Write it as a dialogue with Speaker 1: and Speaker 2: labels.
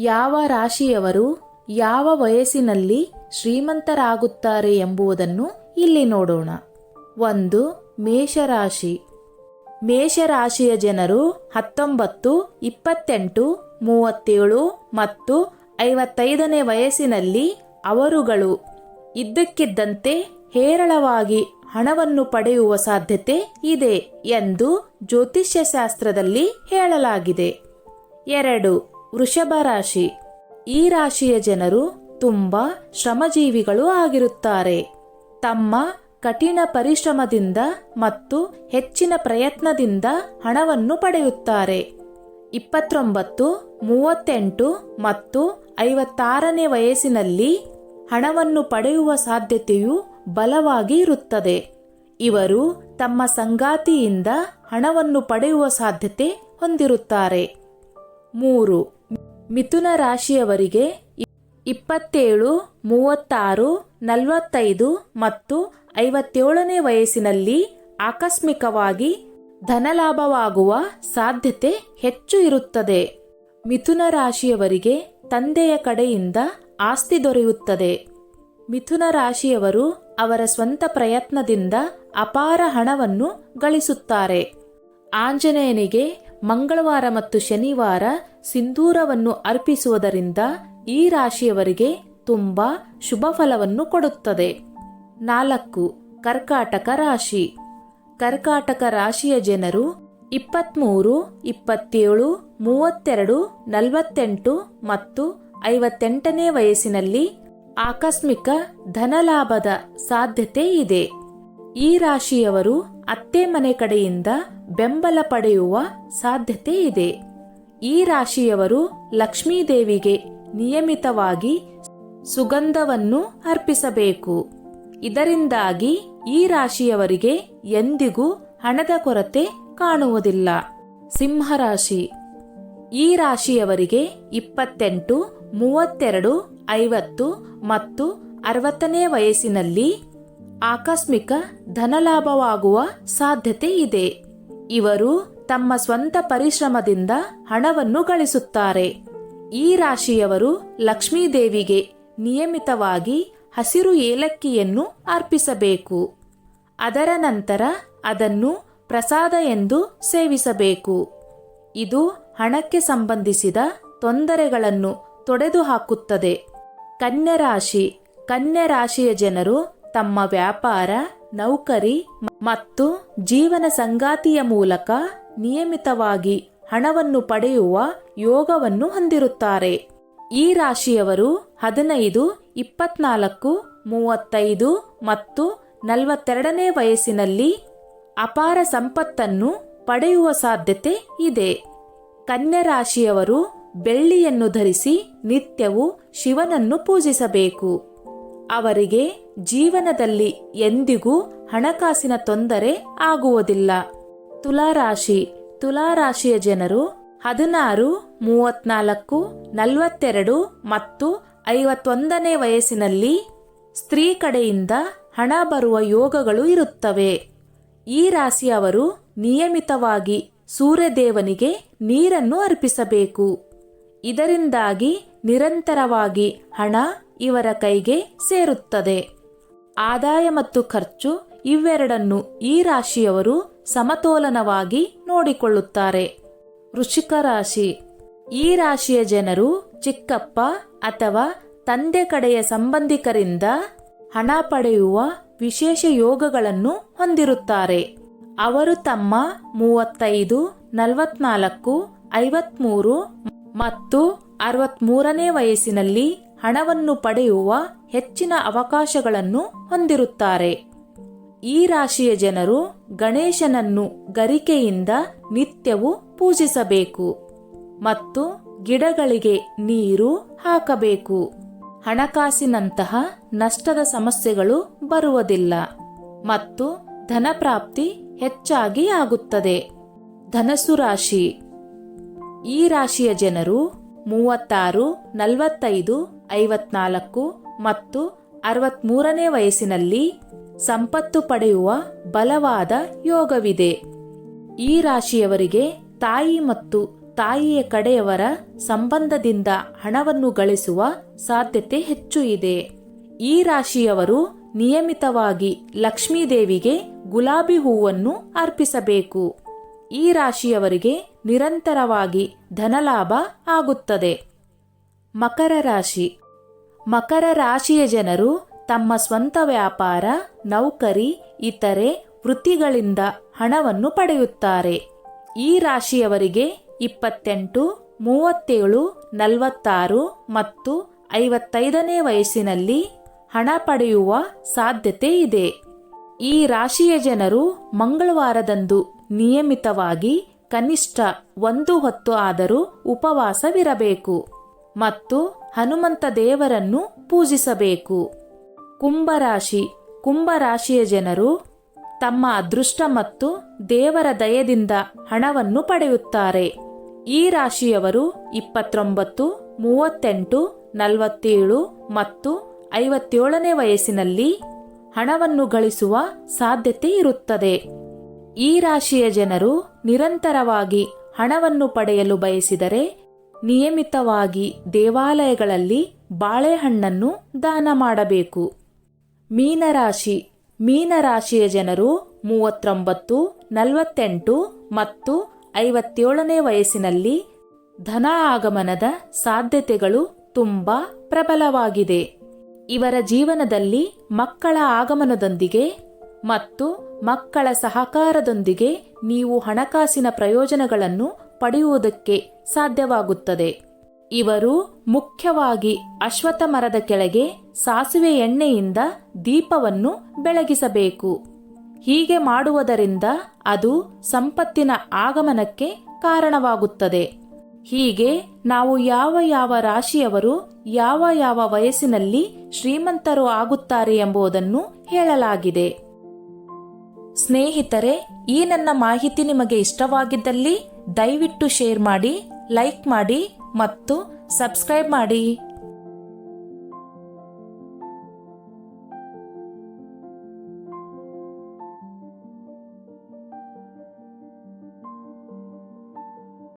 Speaker 1: ಯಾವ ರಾಶಿಯವರು ಯಾವ ವಯಸ್ಸಿನಲ್ಲಿ ಶ್ರೀಮಂತರಾಗುತ್ತಾರೆ ಎಂಬುದನ್ನು ಇಲ್ಲಿ ನೋಡೋಣ. 1. ಮೇಷರಾಶಿ. ಮೇಷರಾಶಿಯ ಜನರು 19, 28, 37 ಮತ್ತು 55ನೇ ವಯಸ್ಸಿನಲ್ಲಿ ಅವರುಗಳು ಇದ್ದಕ್ಕಿದ್ದಂತೆ ಹೇರಳವಾಗಿ ಹಣವನ್ನು ಪಡೆಯುವ ಸಾಧ್ಯತೆ ಇದೆ ಎಂದು ಜ್ಯೋತಿಷ್ಯಶಾಸ್ತ್ರದಲ್ಲಿ ಹೇಳಲಾಗಿದೆ. 2. ವೃಷಭ ರಾಶಿ. ಈ ರಾಶಿಯ ಜನರು ತುಂಬಾ ಶ್ರಮಜೀವಿಗಳು ಆಗಿರುತ್ತಾರೆ. ತಮ್ಮ ಕಠಿಣ ಪರಿಶ್ರಮದಿಂದ ಮತ್ತು ಹೆಚ್ಚಿನ ಪ್ರಯತ್ನದಿಂದ ಹಣವನ್ನು ಪಡೆಯುತ್ತಾರೆ. 29, 38 ಮತ್ತು 56ನೇ ವಯಸ್ಸಿನಲ್ಲಿ ಹಣವನ್ನು ಪಡೆಯುವ ಸಾಧ್ಯತೆಯು ಬಲವಾಗಿ ಇರುತ್ತದೆ. ಇವರು ತಮ್ಮ ಸಂಗಾತಿಯಿಂದ ಹಣವನ್ನು ಪಡೆಯುವ ಸಾಧ್ಯತೆ ಹೊಂದಿರುತ್ತಾರೆ. 3. ಮಿಥುನ ರಾಶಿಯವರಿಗೆ 27, 36, 45 ಮತ್ತು 57ನೇ ವಯಸ್ಸಿನಲ್ಲಿ ಆಕಸ್ಮಿಕವಾಗಿ ಧನಲಾಭವಾಗುವ ಸಾಧ್ಯತೆ ಹೆಚ್ಚು ಇರುತ್ತದೆ. ಮಿಥುನ ರಾಶಿಯವರಿಗೆ ತಂದೆಯ ಕಡೆಯಿಂದ ಆಸ್ತಿ ದೊರೆಯುತ್ತದೆ. ಮಿಥುನ ರಾಶಿಯವರು ಅವರ ಸ್ವಂತ ಪ್ರಯತ್ನದಿಂದ ಅಪಾರ ಹಣವನ್ನು ಗಳಿಸುತ್ತಾರೆ. ಆಂಜನೇಯನಿಗೆ ಮಂಗಳವಾರ ಮತ್ತು ಶನಿವಾರ ಸಿಂಧೂರವನ್ನು ಅರ್ಪಿಸುವುದರಿಂದ ಈ ರಾಶಿಯವರಿಗೆ ತುಂಬಾ ಶುಭ ಫಲವನ್ನು ಕೊಡುತ್ತದೆ. 4. ಕರ್ಕಾಟಕ ರಾಶಿ. ಕರ್ಕಾಟಕ ರಾಶಿಯ ಜನರು 23, 27, 32, 48 ಮತ್ತು 58ನೇ ವಯಸ್ಸಿನಲ್ಲಿ ಆಕಸ್ಮಿಕ ಧನಲಾಭದ ಸಾಧ್ಯತೆ ಇದೆ. ಈ ರಾಶಿಯವರು ಅತ್ತೆ ಮನೆ ಕಡೆಯಿಂದ ಬೆಂಬಲ ಪಡೆಯುವ ಸಾಧ್ಯತೆ ಇದೆ. ಈ ರಾಶಿಯವರು ಲಕ್ಷ್ಮೀದೇವಿಗೆ ನಿಯಮಿತವಾಗಿ ಸುಗಂಧವನ್ನು ಅರ್ಪಿಸಬೇಕು. ಇದರಿಂದಾಗಿ ಈ ರಾಶಿಯವರಿಗೆ ಎಂದಿಗೂ ಹಣದ ಕೊರತೆ ಕಾಣುವುದಿಲ್ಲ. ಸಿಂಹರಾಶಿ. ಈ ರಾಶಿಯವರಿಗೆ 28, 32, 50 ಮತ್ತು 60ನೇ ವಯಸ್ಸಿನಲ್ಲಿ ಆಕಸ್ಮಿಕ ಧನಲಾಭವಾಗುವ ಸಾಧ್ಯತೆ ಇದೆ. ಇವರು ತಮ್ಮ ಸ್ವಂತ ಪರಿಶ್ರಮದಿಂದ ಹಣವನ್ನು ಗಳಿಸುತ್ತಾರೆ. ಈ ರಾಶಿಯವರು ಲಕ್ಷ್ಮೀದೇವಿಗೆ ನಿಯಮಿತವಾಗಿ ಹಸಿರು ಏಲಕ್ಕಿಯನ್ನು ಅರ್ಪಿಸಬೇಕು. ಅದರ ನಂತರ ಅದನ್ನು ಪ್ರಸಾದ ಎಂದು ಸೇವಿಸಬೇಕು. ಇದು ಹಣಕ್ಕೆ ಸಂಬಂಧಿಸಿದ ತೊಂದರೆಗಳನ್ನು ತೊಡೆದುಹಾಕುತ್ತದೆ. ಕನ್ಯಾ ರಾಶಿ. ಕನ್ಯಾ ರಾಶಿಯ ಜನರು ತಮ್ಮ ವ್ಯಾಪಾರ, ನೌಕರಿ ಮತ್ತು ಜೀವನ ಸಂಗಾತಿಯ ಮೂಲಕ ನಿಯಮಿತವಾಗಿ ಹಣವನ್ನು ಪಡೆಯುವ ಯೋಗವನ್ನು ಹೊಂದಿರುತ್ತಾರೆ. ಈ ರಾಶಿಯವರು 15, 24, 35 ಮತ್ತು 42ನೇ ವಯಸ್ಸಿನಲ್ಲಿ ಅಪಾರ ಸಂಪತ್ತನ್ನು ಪಡೆಯುವ ಸಾಧ್ಯತೆ ಇದೆ. ಕನ್ಯಾ ರಾಶಿಯವರು ಬೆಳ್ಳಿಯನ್ನು ಧರಿಸಿ ನಿತ್ಯವೂ ಶಿವನನ್ನು ಪೂಜಿಸಬೇಕು. ಅವರಿಗೆ ಜೀವನದಲ್ಲಿ ಎಂದಿಗೂ ಹಣಕಾಸಿನ ತೊಂದರೆ ಆಗುವುದಿಲ್ಲ. ತುಲಾರಾಶಿ. ತುಲಾರಾಶಿಯ ಜನರು 16, 34, 42 ಮತ್ತು 51ನೇ ವಯಸ್ಸಿನಲ್ಲಿ ಸ್ತ್ರೀ ಕಡೆಯಿಂದ ಹಣ ಬರುವ ಯೋಗಗಳು ಇರುತ್ತವೆ. ಈ ರಾಶಿಯವರು ನಿಯಮಿತವಾಗಿ ಸೂರ್ಯದೇವನಿಗೆ ನೀರನ್ನು ಅರ್ಪಿಸಬೇಕು. ಇದರಿಂದಾಗಿ ನಿರಂತರವಾಗಿ ಹಣ ಇವರ ಕೈಗೆ ಸೇರುತ್ತದೆ. ಆದಾಯ ಮತ್ತು ಖರ್ಚು ಇವೆರಡನ್ನು ಈ ರಾಶಿಯವರು ಸಮತೋಲನವಾಗಿ ನೋಡಿಕೊಳ್ಳುತ್ತಾರೆ. ವೃಶ್ಚಿಕ ರಾಶಿ. ಈ ರಾಶಿಯ ಜನರು ಚಿಕ್ಕಪ್ಪ ಅಥವಾ ತಂದೆ ಕಡೆಯ ಸಂಬಂಧಿಕರಿಂದ ಹಣ ಪಡೆಯುವ ವಿಶೇಷ ಯೋಗಗಳನ್ನು ಹೊಂದಿರುತ್ತಾರೆ. ಅವರು ತಮ್ಮ 35, 44, 53 ಮತ್ತು 63ನೇ ವಯಸ್ಸಿನಲ್ಲಿ ಹಣವನ್ನು ಪಡೆಯುವ ಹೆಚ್ಚಿನ ಅವಕಾಶಗಳನ್ನು ಹೊಂದಿರುತ್ತಾರೆ. ಈ ರಾಶಿಯ ಜನರು ಗಣೇಶನನ್ನು ಗರಿಕೆಯಿಂದ ನಿತ್ಯವೂ ಪೂಜಿಸಬೇಕು ಮತ್ತು ಗಿಡಗಳಿಗೆ ನೀರು ಹಾಕಬೇಕು. ಹಣಕಾಸಿನಂತಹ ನಷ್ಟದ ಸಮಸ್ಯೆಗಳು ಬರುವುದಿಲ್ಲ ಮತ್ತು ಧನಪ್ರಾಪ್ತಿ ಹೆಚ್ಚಾಗಿ ಆಗುತ್ತದೆ. ಧನಸ್ಸು ರಾಶಿ. ಈ ರಾಶಿಯ ಜನರು 36, 45, 54 ಮತ್ತು 63ನೇ ವಯಸ್ಸಿನಲ್ಲಿ ಸಂಪತ್ತು ಪಡೆಯುವ ಬಲವಾದ ಯೋಗವಿದೆ. ಈ ರಾಶಿಯವರಿಗೆ ತಾಯಿ ಮತ್ತು ತಾಯಿಯ ಕಡೆಯವರ ಸಂಬಂಧದಿಂದ ಹಣವನ್ನು ಗಳಿಸುವ ಸಾಧ್ಯತೆ ಹೆಚ್ಚು ಇದೆ. ಈ ರಾಶಿಯವರು ನಿಯಮಿತವಾಗಿ ಲಕ್ಷ್ಮೀದೇವಿಗೆ ಗುಲಾಬಿ ಹೂವನ್ನು ಅರ್ಪಿಸಬೇಕು. ಈ ರಾಶಿಯವರಿಗೆ ನಿರಂತರವಾಗಿ ಧನಲಾಭ ಆಗುತ್ತದೆ. ಮಕರ ರಾಶಿ. ಮಕರ ರಾಶಿಯ ಜನರು ತಮ್ಮ ಸ್ವಂತ ವ್ಯಾಪಾರ, ನೌಕರಿ, ಇತರೆ ವೃತ್ತಿಗಳಿಂದ ಹಣವನ್ನು ಪಡೆಯುತ್ತಾರೆ. ಈ ರಾಶಿಯವರಿಗೆ 28, 37, 46 ಮತ್ತು 55ನೇ ವಯಸ್ಸಿನಲ್ಲಿ ಹಣ ಪಡೆಯುವ ಸಾಧ್ಯತೆ ಇದೆ. ಈ ರಾಶಿಯ ಜನರು ಮಂಗಳವಾರದಂದು ನಿಯಮಿತವಾಗಿ ಕನಿಷ್ಠ 1 ಹೊತ್ತು ಆದರೂ ಉಪವಾಸವಿರಬೇಕು ಮತ್ತು ಹನುಮಂತ ದೇವರನ್ನು ಪೂಜಿಸಬೇಕು. ಕುಂಭರಾಶಿ. ಕುಂಭರಾಶಿಯ ಜನರು ತಮ್ಮ ಅದೃಷ್ಟ ಮತ್ತು ದೇವರ ದಯದಿಂದ ಹಣವನ್ನು ಪಡೆಯುತ್ತಾರೆ. ಈ ರಾಶಿಯವರು 29, 38, 47 ಮತ್ತು 57ನೇ ವಯಸ್ಸಿನಲ್ಲಿ ಹಣವನ್ನು ಗಳಿಸುವ ಸಾಧ್ಯತೆ ಇರುತ್ತದೆ. ಈ ರಾಶಿಯ ಜನರು ನಿರಂತರವಾಗಿ ಹಣವನ್ನು ಪಡೆಯಲು ಬಯಸಿದರೆ ನಿಯಮಿತವಾಗಿ ದೇವಾಲಯಗಳಲ್ಲಿ ಬಾಳೆಹಣ್ಣನ್ನು ದಾನ ಮಾಡಬೇಕು. ಮೀನರಾಶಿ. ಮೀನರಾಶಿಯ ಜನರು 39, 48 ಮತ್ತು 57ನೇ ವಯಸ್ಸಿನಲ್ಲಿ ಧನ ಆಗಮನದ ಸಾಧ್ಯತೆಗಳು ತುಂಬಾ ಪ್ರಬಲವಾಗಿದೆ. ಇವರ ಜೀವನದಲ್ಲಿ ಮಕ್ಕಳ ಆಗಮನದೊಂದಿಗೆ ಮತ್ತು ಮಕ್ಕಳ ಸಹಕಾರದೊಂದಿಗೆ ನೀವು ಹಣಕಾಸಿನ ಪ್ರಯೋಜನಗಳನ್ನು ಪಡೆಯುವುದಕ್ಕೆ ಸಾಧ್ಯವಾಗುತ್ತದೆ. ಇವರು ಮುಖ್ಯವಾಗಿ ಅಶ್ವತ್ಥ ಮರದ ಕೆಳಗೆ ಸಾಸಿವೆ ಎಣ್ಣೆಯಿಂದ ದೀಪವನ್ನು ಬೆಳಗಿಸಬೇಕು. ಹೀಗೆ ಮಾಡುವುದರಿಂದ ಅದು ಸಂಪತ್ತಿನ ಆಗಮನಕ್ಕೆ ಕಾರಣವಾಗುತ್ತದೆ. ಹೀಗೆ ನಾವು ಯಾವ ರಾಶಿಯವರು ಯಾವ ವಯಸ್ಸಿನಲ್ಲಿ ಶ್ರೀಮಂತರು ಆಗುತ್ತಾರೆ ಎಂಬುದನ್ನು ಹೇಳಲಾಗಿದೆ. ಸ್ನೇಹಿತರೆ, ಈ ನನ್ನ ಮಾಹಿತಿ ನಿಮಗೆ ಇಷ್ಟವಾಗಿದ್ದಲ್ಲಿ ದಯವಿಟ್ಟು ಶೇರ್ ಮಾಡಿ, ಲೈಕ್ ಮಾಡಿ ಮತ್ತು ಸಬ್ಸ್ಕ್ರೈಬ್ ಮಾಡಿ.